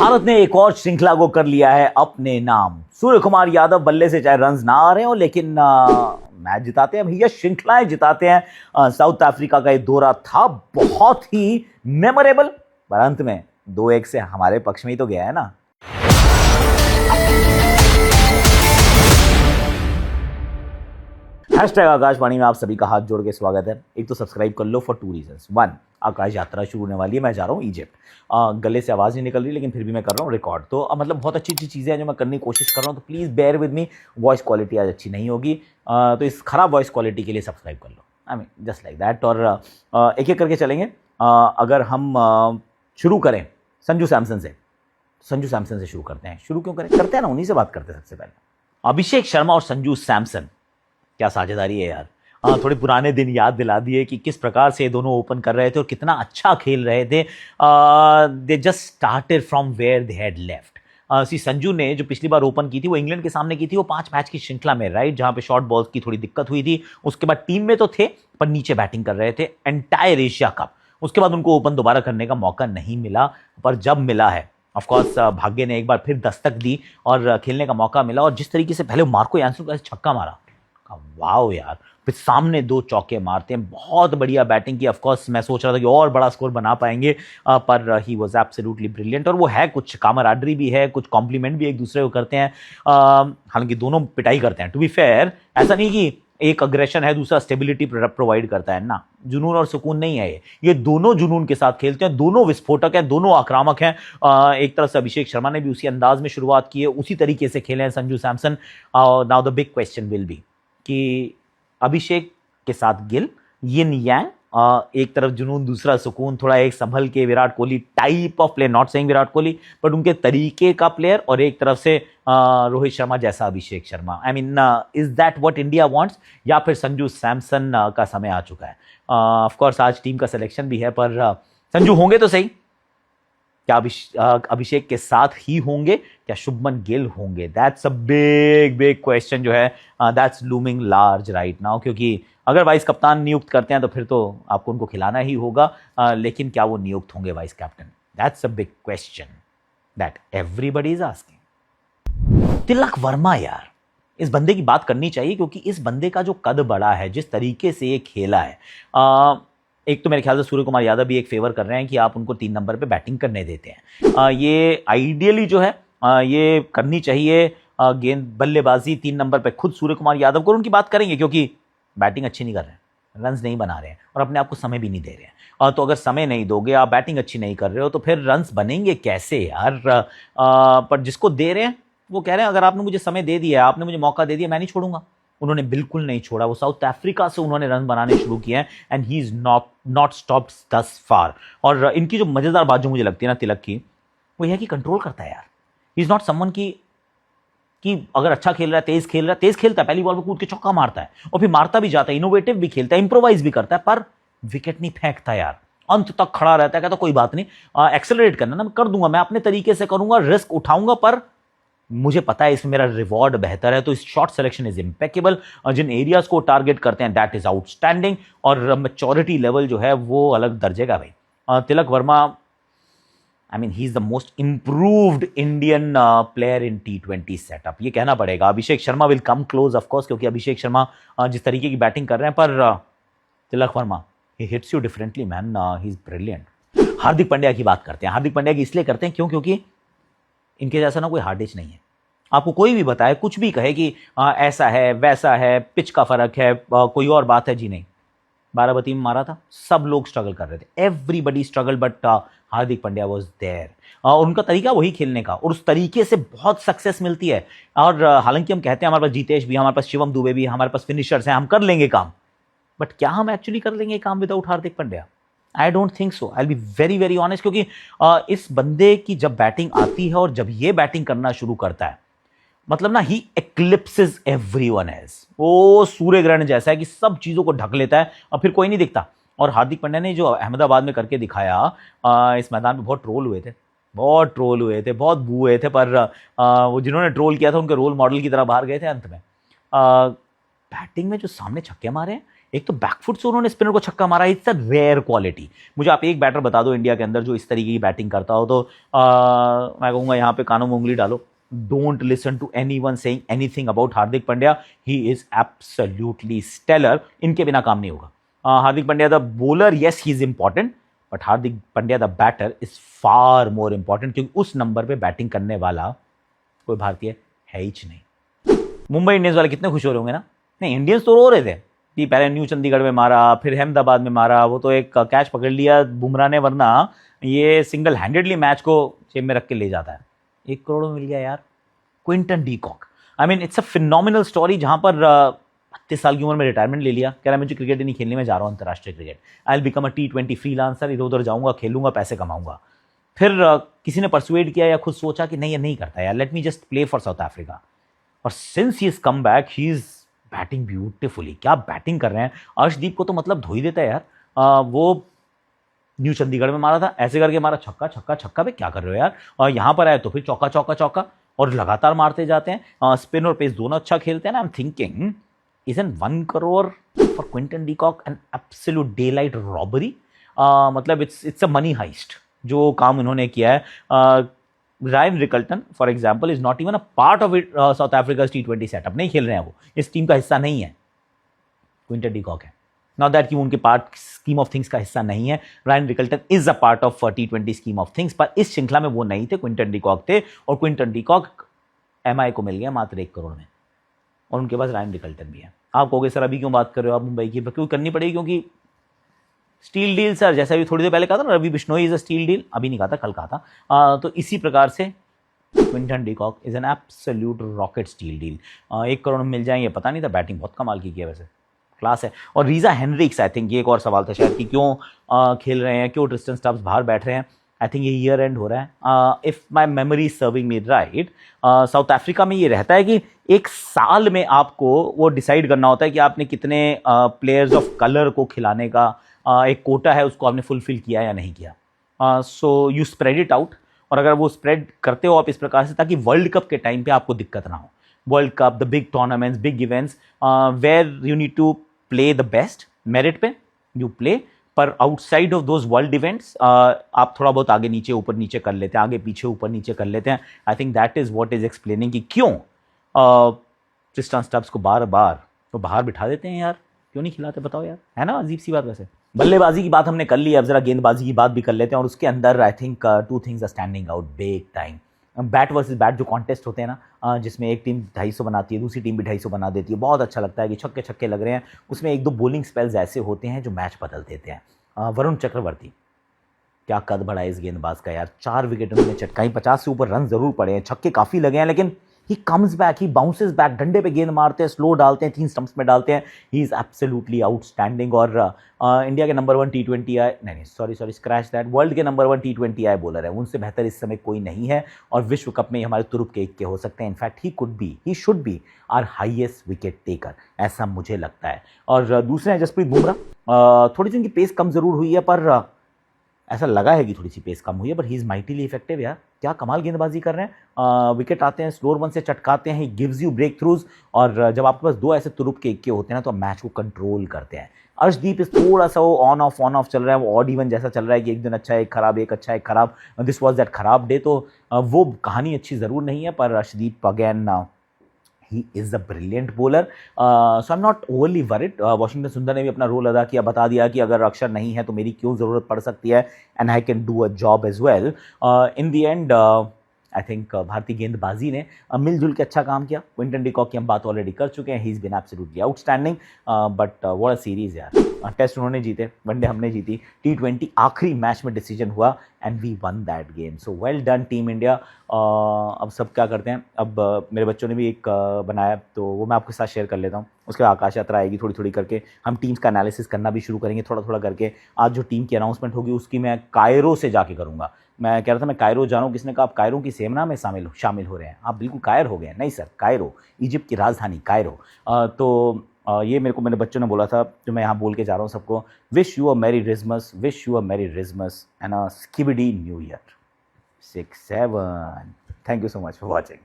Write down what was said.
भारत ने एक और श्रृंखला को कर लिया है अपने नाम। सूर्य कुमार यादव बल्ले से चाहे रन्स ना आ रहे हो, लेकिन मैच जिताते हैं भैया, श्रृंखलाएं जिताते हैं। साउथ अफ्रीका का ये दौरा था बहुत ही मेमोरेबल, पर अंत में 2-1 से हमारे पक्ष में ही तो गया है ना। हैशटैग आकाशवाणी में आप सभी का हाथ जोड़ के स्वागत है। एक तो सब्सक्राइब कर लो फॉर 2 रीजंस। 1, आकाश यात्रा शुरू होने वाली है, मैं जा रहा हूँ इजिप्ट। गले से आवाज़ नहीं निकल रही, लेकिन फिर भी मैं कर रहा हूँ रिकॉर्ड। तो मतलब बहुत अच्छी अच्छी चीज़ें हैं जो मैं करने की कोशिश कर रहा हूँ, तो please bear with me. Voice quality आज अच्छी नहीं होगी, तो इस खराब वॉइस क्वालिटी के लिए सब्सक्राइब कर लो। I mean just like that. और एक एक करके चलेंगे। अगर हम शुरू करें संजू सैमसन से शुरू करते हैं। शुरू क्यों करें, करते हैं ना, उन्हीं से बात करते हैं सबसे पहले। अभिषेक शर्मा और संजू सैमसन, क्या साझेदारी है यार। थोड़े पुराने दिन याद दिला दिए कि किस प्रकार से ये दोनों ओपन कर रहे थे और कितना अच्छा खेल रहे थे। They just started from where they had left. Sanju ने जो पिछली बार ओपन की थी वो इंग्लैंड के सामने की थी, वो 5 मैच की श्रृंखला में, राइट, जहां पे शॉर्ट बॉल्स की थोड़ी दिक्कत हुई थी। उसके बाद टीम में तो थे पर नीचे बैटिंग कर रहे थे एंटायर एशिया कप। उसके बाद उनको ओपन दोबारा करने का मौका नहीं मिला, पर जब मिला है ऑफकोर्स भाग्य ने एक बार फिर दस्तक दी और खेलने का मौका मिला। और जिस तरीके से पहले मार्को यान्सन का छक्का मारा, वाओ यार, फिर सामने 2 चौके मारते हैं, बहुत बढ़िया बैटिंग की। ऑफकोर्स मैं सोच रहा था कि और बड़ा स्कोर बना पाएंगे, पर ही वाज एब्सोल्युटली ब्रिलियंट। और वो है, कुछ कामराडरी भी है, कुछ कॉम्प्लीमेंट भी एक दूसरे को करते हैं। हालांकि दोनों पिटाई करते हैं, टू बी फेयर। ऐसा नहीं कि एक अग्रेशन है दूसरा स्टेबिलिटी प्रोवाइड करता है ना, जुनून और सुकून नहीं है ये दोनों जुनून के साथ खेलते हैं, दोनों विस्फोटक हैं, दोनों आक्रामक हैं। एक तरफ से अभिषेक शर्मा ने भी उसी अंदाज में शुरुआत की है, उसी तरीके से खेले हैं Sanju Samson. Now the big question will be कि अभिषेक के साथ गिल, यिन यांग, एक तरफ जुनून दूसरा सुकून, थोड़ा एक संभल के Virat Kohli type of player, not saying Virat Kohli but उनके तरीके का प्लेयर, और एक तरफ से रोहित शर्मा जैसा Abhishek Sharma. I mean is that what India wants, या फिर संजू सैमसन का समय आ चुका है। ऑफ कोर्स आज टीम का सिलेक्शन भी है, पर संजू होंगे तो सही, क्या अभिषेक के साथ ही होंगे, क्या शुभमन गिल होंगे? That's a big big question जो है, that's looming large right now. क्योंकि अगर वाइस कप्तान नियुक्त करते हैं तो फिर तो आपको उनको खिलाना ही होगा, लेकिन क्या वो नियुक्त होंगे vice captain? That's a big question that everybody is asking. Tilak Varma यार, इस बंदे की बात करनी चाहिए, क्योंकि इस बंदे का जो कद बड़ा है, जिस तरीके से ये खेला है, एक तो मेरे ख्याल से सूर्य कुमार यादव भी एक फेवर कर रहे हैं कि आप उनको 3 नंबर पे बैटिंग करने देते हैं। ये आइडियली जो है ये करनी चाहिए। गेंद बल्लेबाजी 3 नंबर पे खुद सूर्य कुमार यादव को, उनकी बात करेंगे क्योंकि बैटिंग अच्छी नहीं कर रहे हैं, रन्स नहीं बना रहे हैं और अपने आप को समय भी नहीं दे रहे हैं। तो अगर समय नहीं दोगे, आप बैटिंग अच्छी नहीं कर रहे हो, तो फिर रन्स बनेंगे कैसे यार? पर जिसको दे रहे हैं वो कह रहे हैं अगर आपने मुझे समय दे दिया, आपने मुझे मौका दे दिया, मैं नहीं छोड़ूंगा। उन्होंने बिल्कुल नहीं छोड़ा, वो साउथ अफ्रीका से उन्होंने रन बनाने शुरू किए हैं, and he is not stopped दस फार। और इनकी जो मजेदार बात जो मुझे लगती है ना तिलक की, वो यह कि कंट्रोल करता है यार। ही इज नॉट समवन कि अगर अच्छा खेल रहा है, तेज खेलता है, पहली बॉल पे कूद के चौका मारता है और फिर मारता भी जाता है, इनोवेटिव भी खेलता है, इंप्रोवाइज भी करता है, पर विकेट नहीं फेंकता यार, अंत तक खड़ा रहता है, कहता कोई बात नहीं, एक्सेलरेट करना ना मैं कर दूंगा, मैं अपने तरीके से करूंगा, रिस्क उठाऊंगा, पर मुझे पता है इसमें मेरा रिवॉर्ड बेहतर है। तो इस शॉट सिलेक्शन इज इम्पेकेबल, जिन एरियाज को टारगेट करते हैं दैट इज आउटस्टैंडिंग, और मैच्योरिटी लेवल जो है वो अलग दर्जे का भाई। Tilak Varma, I mean he is the most improved Indian player in T20 setup, ये कहना पड़ेगा। Abhishek Sharma will come close of course, क्योंकि अभिषेक शर्मा जिस तरीके की बैटिंग कर रहे हैं, पर Tilak Varma he hits you differently man, he is brilliant. Hardik Pandya की बात करते हैं, हार्दिक पांड्या की इसलिए करते हैं क्योंकि इनके जैसा ना कोई हार्डिच नहीं है। आपको कोई भी बताए, कुछ भी कहे कि ऐसा है वैसा है, पिच का फर्क है, कोई और बात है, जी नहीं। बाराबती में मारा था, सब लोग स्ट्रगल कर रहे थे, everybody struggle, but Hardik Pandya was there. और उनका तरीका वही खेलने का, और उस तरीके से बहुत सक्सेस मिलती है। और हालांकि हम कहते हैं हमारे पास जीतेश भी, हमारे पास शिवम दुबे भी, हमारे पास फिनिशर्स हैं, हम कर लेंगे काम, बट क्या हम एक्चुअली कर लेंगे काम without Hardik Pandya? I don't think so, I will be very very honest. क्योंकि इस बंदे की जब बैटिंग आती है और जब ये बैटिंग करना शुरू करता है, मतलब ना ही एक्लिप्सेस एवरीवन एल्स, वो सूर्य ग्रहण जैसा है कि सब चीजों को ढक लेता है और फिर कोई नहीं दिखता। और हार्दिक पांड्या ने जो अहमदाबाद में करके दिखाया, इस मैदान में बहुत ट्रोल हुए थे, बहुत बू हुए थे, पर वो जिन्होंने ट्रोल किया था उनके रोल मॉडल की तरह बाहर गए थे अंत में। बैटिंग में जो सामने छक्के मारे हैं, एक तो बैकफुट से उन्होंने स्पिनर को छक्का मारा, इट्स अ रेयर क्वालिटी। मुझे आप एक बैटर बता दो इंडिया के अंदर जो इस तरीके की बैटिंग करता हो, तो मैं कहूँगा यहाँ पे कानों में उंगली डालो। Don't listen to anyone saying anything about Hardik Pandya, he is absolutely stellar. इनके बिना काम नहीं होगा। Hardik Pandya the bowler, yes he is important, but Hardik Pandya the batter is far more important, क्योंकि उस नंबर पे बैटिंग करने वाला कोई भारतीय है ही नहीं। मुंबई इंडियंस वाले कितने खुश हो रहे होंगे ना। नहीं, इंडियंस तो रो रहे थे कि पहले न्यू चंडीगढ़ में मारा, फिर अहमदाबाद में मारा, वो तो एक कैच पकड़ लिया बुमराह ने, वरना ये सिंगल हैंडेडली मैच को जेब में रख के ले जाता है। 1 करोड़ में मिल गया यार Quinton de Kock. I mean it's a phenomenal story, जहां पर 32 साल की उम्र में रिटायरमेंट ले लिया, कह रहा है मुझे क्रिकेट ही नहीं खेलने में, जा रहा हूँ अंतर्राष्ट्रीय cricket, I will become a T20 freelancer, इधर उधर जाऊंगा, खेलूंगा, पैसे कमाऊंगा। फिर किसी ने परसुएड किया या खुद सोचा कि नहीं ये नहीं करता यार, let me just play for South Africa, और since he is come back he is batting beautifully. क्या बैटिंग कर रहे हैं। अर्शदीप को तो मतलब धो ही देता है यार। वो न्यू चंडीगढ़ में मारा था, ऐसे करके मारा, छक्का छक्का छक्का पे, क्या कर रहे हो यार। और यहाँ पर आए तो फिर चौका चौका चौका, और लगातार मारते जाते हैं। स्पिन और पेस दोनों अच्छा खेलते हैं ना। I am thinking isn't 1 crore for Quinton de Kock an absolute daylight robbery? मतलब it's a money heist जो काम इन्होंने किया है। Ryan Rickelton for example is not even a part of it south Africa T20 setup, नहीं खेल रहे हैं वो, इस टीम का हिस्सा नहीं है। क्विंटन डी कॉक है, नॉट दैट कि उनके पार्ट स्कीम ऑफ थिंग्स का हिस्सा नहीं है। Ryan Rickelton is a part of T20 scheme of things, पर इस श्रृंखला में वो नहीं थे, क्विंटन डी कॉक थे। और क्विंटन डी कॉक MI को मिल गया मात्र 1 करोड़ में, और उनके पास रायन रिकल्टन भी है। आप कहोगे सर अभी क्यों बात कर रहे हो आप मुंबई की, क्यों करनी पड़ेगी, क्योंकि स्टील डील सर, जैसा भी थोड़ी देर पहले कहा था ना, Ravi Bishnoi is a steal deal, अभी नहीं कहा था, कल कहा था। तो इसी प्रकार से Quinton de Kock is an absolute rocket steal deal. 1 crore में मिल जाएंगे, पता नहीं था। बैटिंग बहुत कमाल की है वैसे, क्लास है। और रीजा हेनरिक्स, आई थिंक ये एक और सवाल था शायद कि क्यों खेल रहे हैं, क्यों ट्रिस्टन स्टब्स बाहर बैठ रहे हैं। आई थिंक ये ईयर एंड हो रहा है, if my memory serving me right. South Africa में ये रहता है कि एक साल में आपको वो डिसाइड करना होता है कि आपने कितने प्लेयर्स ऑफ कलर को खिलाने का एक कोटा है, उसको आपने फुलफिल किया या नहीं किया। So you spread it out, और अगर वो स्प्रेड करते हो आप इस प्रकार से, ताकि वर्ल्ड कप के टाइम पे आपको दिक्कत ना हो। World cup, the big tournaments, big events where you need to play the best, merit पे यू प्ले, पर outside of those world events आप थोड़ा बहुत आगे नीचे ऊपर नीचे कर लेते हैं, आगे पीछे ऊपर नीचे कर लेते हैं। I think that is what is explaining कि क्यों ट्रिस्टन स्टब्स को बार बार तो बाहर बिठा देते हैं यार, क्यों नहीं खिलाते बताओ यार, है ना, अजीब सी बात। वैसे बल्लेबाजी की बात हमने कर ली, अब जरा गेंदबाजी की बात भी कर लेते हैं, और उसके अंदर I think 2 things are standing out big time. Bat versus bat जो कॉन्टेस्ट होते हैं ना, जिसमें एक टीम 250 बनाती है, दूसरी टीम भी 250 बना देती है, बहुत अच्छा लगता है कि छक्के छक्के लग रहे हैं। उसमें 1-2 बॉलिंग स्पेल्स ऐसे होते हैं जो मैच बदल देते हैं। वरुण चक्रवर्ती, क्या कद बढ़ा है इस गेंदबाज का यार, 4 विकेट उन्होंने चटकाई, 50 से ऊपर रन जरूर पड़े हैं, छक्के काफी लगे हैं, लेकिन he comes back, he bounces back, डंडे पे गेंद मारते हैं, स्लो डालते हैं, 3 स्टंप्स में डालते हैं। ही इज एब्सोल्युटली आउटस्टैंडिंग। और इंडिया के नंबर 1 T20 आए, नहीं सॉरी स्क्रैच दैट, वर्ल्ड के नंबर 1 T20 आए बॉलर है, उनसे बेहतर इस समय कोई नहीं है। और विश्व कप में हमारे तुरुप के इक्के हो सकते हैं। In fact he should be our highest wicket taker, ऐसा मुझे लगता है। और दूसरे हैं जसप्रीत बुमराह, थोड़ी सी उनकी पेस कम जरूर हुई है, पर ऐसा लगा है कि थोड़ी सी पेस कम हुई है, but he is mightily effective यार, क्या कमाल गेंदबाजी कर रहे हैं। विकेट आते हैं, स्लोअर वन से चटकाते हैं, ही गिव्स यू ब्रेक थ्रूज, और जब आपके पास 2 ऐसे तुरुप के इक्के होते हैं ना, तो मैच को कंट्रोल करते हैं। अर्शदीप इस थोड़ा सा वो ऑन ऑफ चल रहा है, वो ऑड इवन जैसा चल रहा है कि एक दिन अच्छा एक खराब, एक अच्छा एक खराब, दिस वॉज दैट खराब डे। तो वो कहानी अच्छी ज़रूर नहीं है, पर Arshdeep again he is a brilliant bowler, so I am not overly worried. Washington सुंदर ने भी अपना रोल अदा किया, बता दिया कि अगर अक्षर नहीं है तो मेरी क्यों ज़रूरत पड़ सकती है, and I can do a job as well. In the end I think भारतीय गेंदबाजी ने मिलजुल के अच्छा काम किया। क्विंटन डी कॉक की हम बात ऑलरेडी कर चुके हैं, he is been absolutely outstanding, but what a series यार। टेस्ट उन्होंने जीते, वनडे हमने जीती, T20 आखिरी मैच में डिसीजन हुआ, and we won that game, so well done team India. अब सब क्या करते हैं, अब मेरे बच्चों ने भी एक बनाया, तो वो मैं आपके साथ शेयर कर लेता हूँ। उसके बाद आकाश यात्रा आएगी, थोड़ी थोड़ी करके हम टीम्स का एनालिसिस करना भी शुरू करेंगे, थोड़ा थोड़ा करके। आज जो टीम की अनाउंसमेंट होगी उसकी मैं कायरो से जाके करूँगा। मैं कह रहा था मैं कायरो जा रहा हूँ, किसने कहा आप कायरो की सेमना में शामिल हो रहे हैं, आप बिल्कुल कायर हो गए हैं। नहीं सर, कायरो, इजिप्ट की राजधानी कायरो। तो ये मेरे को मेरे बच्चों ने बोला था, जो मैं यहाँ बोल के जा रहा हूँ सबको, wish you a merry Christmas, wish you a merry Christmas and a skibidi new year 6-7। Thank you so much for watching.